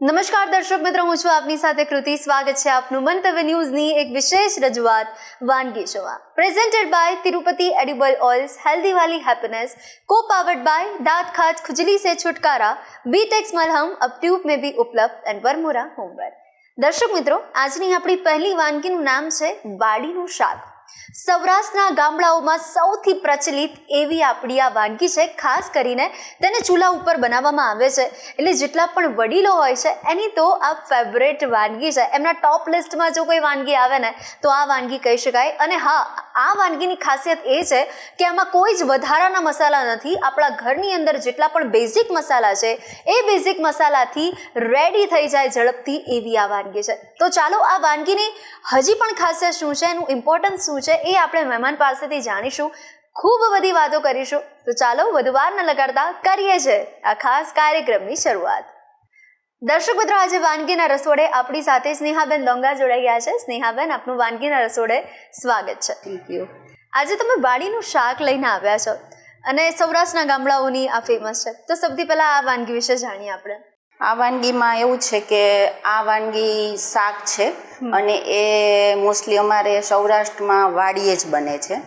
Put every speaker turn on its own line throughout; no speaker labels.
નમસ્કાર દર્શક મિત્રો, હું છું આપની સાથે કૃતિ. સ્વાગત છે આપનું મંતવ્ય ન્યૂઝની એક વિશેષ રજૂઆત વાનગી શોમાં, presented by Tirupati edible oils, healthy વાલી હેપીનેસ, को पावर्ड बाय दांत खाज खुजली से छुटकारा, बीटेक्स मलहम अब ट्यूब में भी उपलब्ध एंड वरमोरा होमवेयर. દર્શક મિત્રો, આજની આપણી પહેલી વાનગીનું નામ છે વાડીનું શાક. સૌરાષ્ટ્રના ગામડાઓમાં સૌથી પ્રચલિત એવી આપણી આ વાનગી છે. ખાસ કરીને તેને ચૂલા ઉપર બનાવવામાં આવે છે, એટલે જેટલા પણ વડીલો હોય છે એની તો આ ફેવરેટ વાનગી છે. એમના ટોપ લિસ્ટમાં જો કોઈ વાનગી આવે ને તો આ વાનગી કહી શકાય. અને હા, આ વાનગીની ખાસિયત એ છે કે આમાં કોઈ જ વધારાના મસાલા નથી. આપણા ઘરની અંદર જેટલા પણ બેઝિક મસાલા છે એ બેઝિક મસાલાથી રેડી થઈ જાય ઝડપથી એવી આ વાનગી છે. તો ચાલો આ વાનગીની હજી પણ ખાસિયત શું છે, એનું ઇમ્પોર્ટન્સ શું છે, એ આપણે મહેમાન પાસેથી જાણીશું. ખૂબ બધી વાતો કરીશું. તો ચાલો વધુ વાર ન લગાડતા કરીએ છે આ ખાસ કાર્યક્રમની શરૂઆત. દર્શક મિત્રો, આજે વાનગીના રસોડે આપણી સાથે સ્નેહાબેન ડોંગા જોડાઈ ગયા છે. સ્નેહાબેન, આપનું વાનગીના રસોડે સ્વાગત છે.
Thank you.
આજે તમે વાડીનું શાક લઈને આવ્યા છો અને સૌરાષ્ટ્રના ગામડાઓની આ ફેમસ છે, તો સૌથી પહેલા આ વાનગી વિશે જાણીએ આપણે.
આ વાનગીમાં એવું છે કે આ વાનગી શાક છે અને એ મોસ્ટલી અમારે સૌરાષ્ટ્રમાં વાડીએ જ બને છે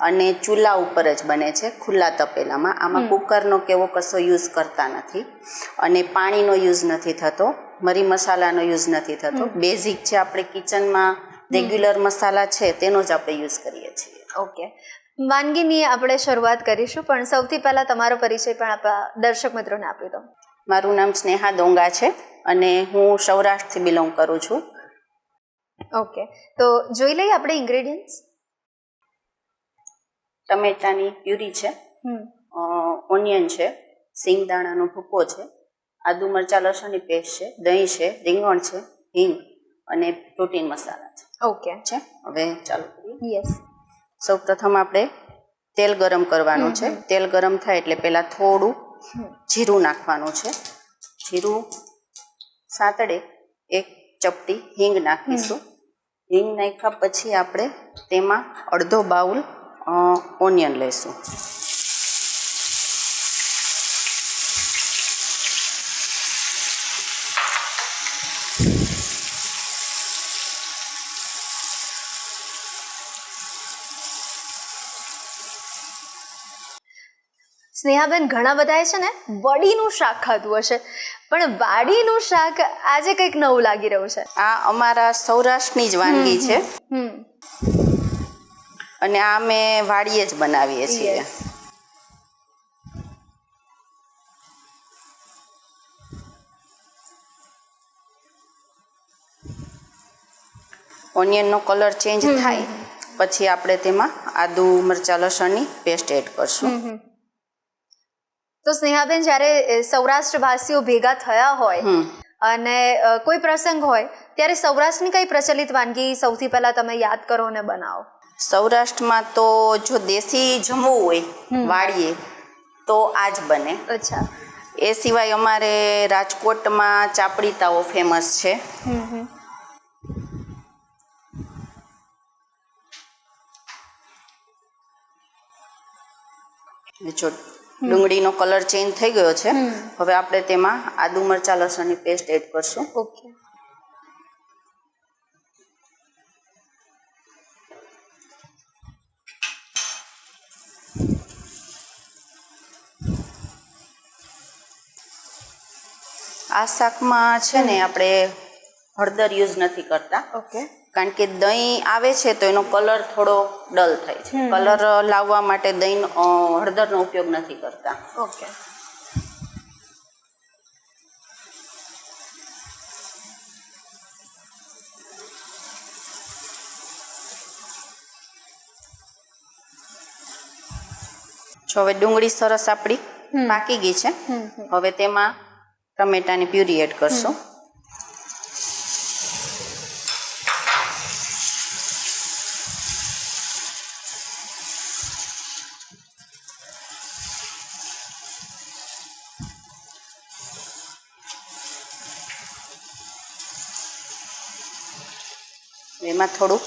અને ચૂલા ઉપર જ બને છે, ખુલ્લા તપેલામાં. આમાં કુકરનો કેવો કશો યુઝ કરતા નથી અને પાણીનો યુઝ નથી થતો, મરી મસાલાનો યુઝ નથી થતો. બેઝિક જે આપણે કિચનમાં રેગ્યુલર મસાલા છે તેનો જ આપણે યુઝ કરીએ છીએ.
ઓકે, વાનગીની આપણે શરૂઆત કરીશું, પણ સૌથી પહેલા તમારો પરિચય પણ આપણા દર્શક મિત્રોને આપી દો.
મારું નામ સ્નેહા ડોંગા છે અને હું સૌરાષ્ટ્રથી બિલોંગ કરું છું.
ઓકે, તો જોઈ લઈએ આપણે ઇન્ગ્રેડિયન્ટ્સ.
ટમેટાની પ્યુરી છે, ઓનિયન છે, સિંગદાણાનો ભૂકો છે, આદુ મરચાં લસણની પેસ્ટ છે, દહીં છે, રીંગણ છે, હિંગ અને પ્રોટીન મસાલા છે.
ઓકે
છે. હવે ચાલુ કરીએ.
યસ.
સૌ પ્રથમ આપણે તેલ ગરમ કરવાનું છે. તેલ ગરમ થાય એટલે પહેલાં થોડું જીરું નાખવાનું છે. જીરું સાતડે એક ચપટી હિંગ નાખીશું. હિંગ નાખ્યા પછી આપણે તેમાં અડધો બાઉલ ઓનિયન લઈશું.
સ્નેહાબેન, ઘણા બધાએ છે ને વડીનું શાક ખાધું હશે, પણ વાડીનું શાક આજે કંઈક નવું લાગી રહ્યું છે.
આ અમારા સૌરાષ્ટ્રની જ વાનગી છે અને આ અમે વાડીએ જ બનાવીએ છીએ. ઓનિયનનો કલર ચેન્જ થાય પછી આપણે તેમાં આદુ મરચાં લસણની પેસ્ટ એડ કરશું.
તો સ્નેહાબેન, જ્યારે સૌરાષ્ટ્રવાસીઓ ભેગા થયા હોય અને કોઈ પ્રસંગ હોય ત્યારે સૌરાષ્ટ્રની કઈ પ્રચલિત વાનગી સૌથી પહેલા તમે યાદ કરો અને બનાવો?
સૌરાષ્ટ્રમાં તો જો દેશી જમવું હોય વાડીએ તો આ જ બને.
અચ્છા.
એ સિવાય અમારે રાજકોટમાં ચાપડી તાવો ફેમસ છે. જો ડુંગળીનો કલર ચેન્જ થઈ ગયો છે, હવે આપણે તેમાં આદુ મરચાં લસણની પેસ્ટ એડ કરશું.
ઓકે.
આ શાકમાં છે ને આપણે હળદર યુઝ નથી કરતા.
ઓકે. કારણ
કે દહીં આવે છે તો એનો કલર થોડો ડલ થાય છે. કલર લાવવા માટે દહીં હળદરનો ઉપયોગ નથી કરતા.
ઓકે.
જો હવે ડુંગળી સરસ આપણી પાકી ગઈ છે, હવે તેમાં ટમેટાની પ્યુરી એડ કરશું. એમાં થોડુંક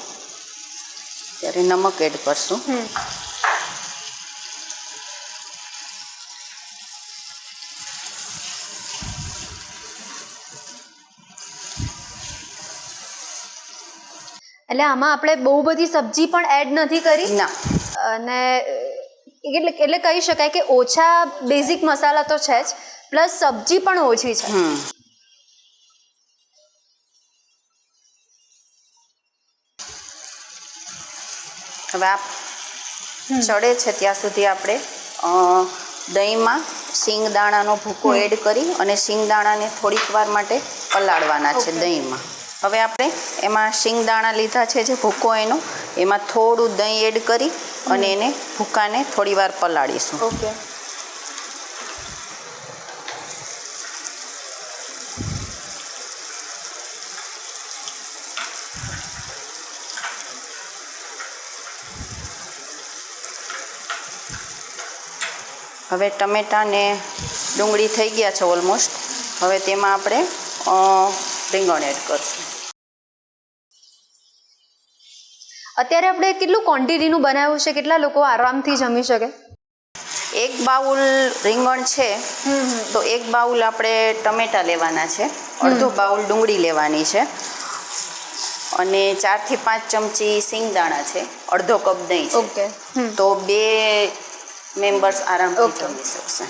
ત્યારે નમક એડ કરશું.
એટલે આમાં આપણે બહુ બધી સબ્જી પણ એડ નથી કરી
ના,
અને એટલે કહી શકાય કે ઓછા બેઝિક મસાલા તો છે જ, પ્લસ સબ્જી પણ ઓછી છે.
હવે આ ચડે છે ત્યાં સુધી આપણે દહીંમાં શિંગદાણાનો ભૂકો એડ કરી અને શિંગદાણાને થોડીક વાર માટે પલાળવાના છે દહીંમાં. હવે આપણે એમાં શિંગદાણા લીધા છે જે ભૂકો એનો, એમાં થોડું દહીં એડ કરી અને એને ભૂકાને થોડી વાર પલાળીશું.
ઓકે.
હવે ટમેટાં ને ડુંગળી થઈ ગયા છે ઓલમોસ્ટ. હવે તેમાં આપણે રીંગણ એડ કરીશું.
અત્યારે આપણે કેટલું ક્વોન્ટિટીનું બનાવ્યું છે, કેટલા લોકો આરામથી જમી શકે?
1 બાઉલ રીંગણ છે તો 1 બાઉલ આપણે ટમેટાં લેવાના છે, અડધો બાઉલ ડુંગળી લેવાની છે અને 4 થી 5 ચમચી સિંગદાણા છે, અડધો કપ દહીં છે.
ઓકે.
તો 2 મેમ્બર્સ આરામથી જમી શકશે.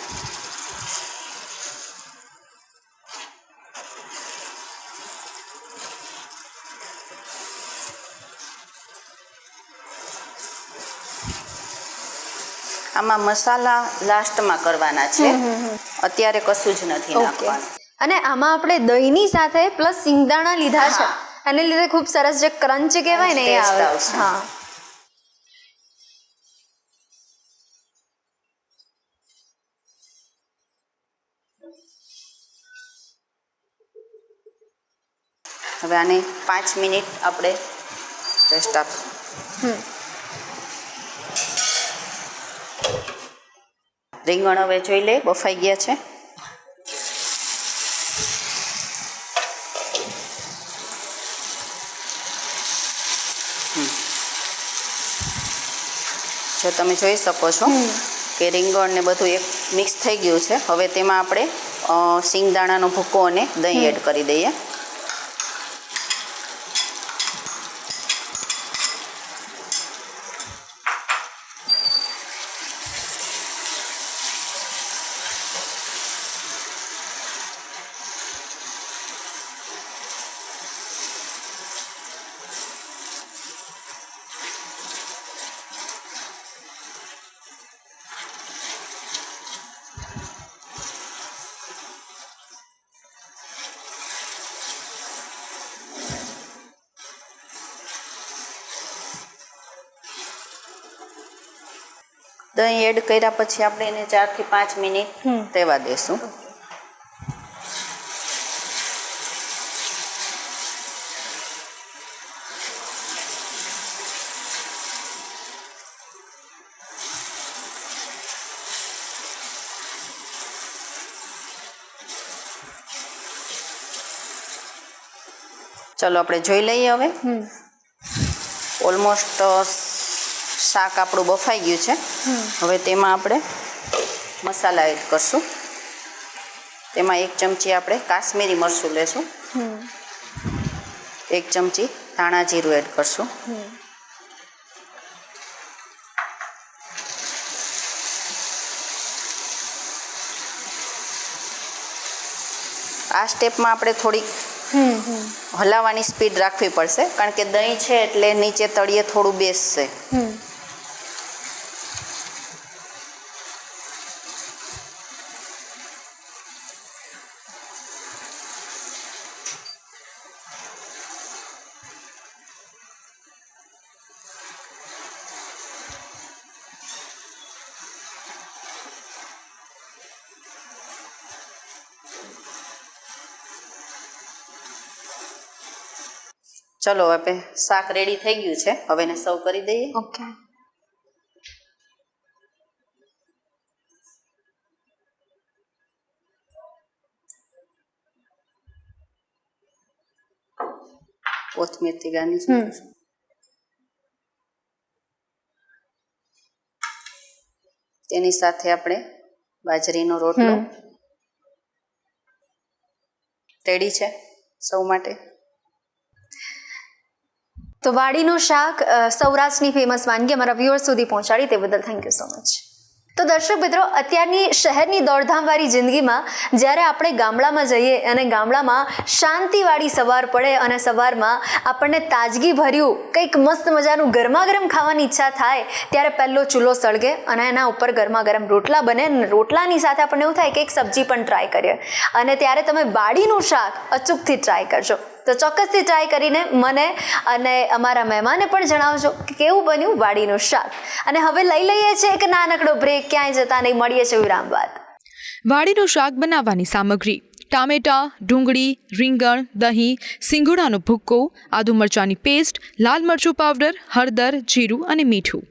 આમાં મસાલા લાસ્ટમાં કરવાના છે, અત્યારે કશું જ નથી નાખવાનું.
અને આમાં આપણે દહીંની સાથે પ્લસ સિંગદાણા લીધા છે, એને લીધે ખૂબ સરસ જે ક્રંચ કહેવાય ને એ આવે. હા.
હવે આને 5 મિનિટ આપણે રેસ્ટ આપીશું. રીંગણ હવે જોઈ લે બફાઈ ગયા છે. જો તમે જોઈ શકો છો કે રીંગણ ને બધું એક મિક્સ થઈ ગયું છે. હવે તેમાં આપણે સિંગદાણાનો ભૂકો અને દહીં એડ કરી દઈએ. દહીં એડ કર્યા પછી આપણે એને 4 થી 5 મિનિટ રહેવા દેશું. ચલો આપણે જોઈ લઈએ. હવે ઓલમોસ્ટ શાક આપણું બફાઈ ગયું છે. હવે તેમાં આપણે મસાલા એડ કરશું. તેમાં 1 ચમચી આપણે કાશ્મીરી મરચું લેશું, 1 ચમચી ધાણા જીરું એડ કરશું, આ સ્ટેપમાં આપણે થોડીક હલાવવાની સ્પીડ રાખવી પડશે, કારણ કે દહીં છે એટલે નીચે તળિયે થોડું બેસશે. ચલો હવે શાક રેડી થઈ ગયું છે. હવે એને સર્વ કરી દઈએ.
ઓકે.
કોથમીરથી ગાર્નિશ. તેની સાથે આપણે બાજરીનો રોટલો રેડી છે સૌ માટે.
તો વાડીનું શાક સૌરાષ્ટ્રની ફેમસ વાનગી અમારા વ્યુઅર્સ સુધી પહોંચાડી તે બદલ થેન્ક યુ સો મચ. તો દર્શક મિત્રો, અત્યારની શહેરની દોડધામવાળી જિંદગીમાં જ્યારે આપણે ગામડામાં જઈએ અને ગામડામાં શાંતિવાળી સવાર પડે અને સવારમાં આપણને તાજગી ભર્યું કંઈક મસ્ત મજાનું ગરમા ગરમ ખાવાની ઈચ્છા થાય ત્યારે પહેલો ચૂલો સળગે અને એના ઉપર ગરમા ગરમ રોટલા બને અને રોટલાની સાથે આપણને એવું થાય કે એક સબ્જી પણ ટ્રાય કરીએ અને ત્યારે તમે વાડીનું શાક અચૂકથી ટ્રાય કરજો. તો ચોક્કસથી ટ્રાય કરીને મને અને અમારા મહેમાને પણ જણાવજો કે કેવું બન્યું વાડીનું શાક. અને હવે લઈ લઈએ છીએ એક નાનકડો બ્રેક, ક્યાંય જતા નહીં, મળીએ છીએ વિરામ બાદ.
વાડીનું શાક બનાવવાની સામગ્રી: ટામેટા, ડુંગળી, રીંગણ, દહીં, સિંગોડાનો ભૂક્કો, આદુ મરચાંની પેસ્ટ, લાલ મરચું પાવડર, હળદર, જીરું અને મીઠું.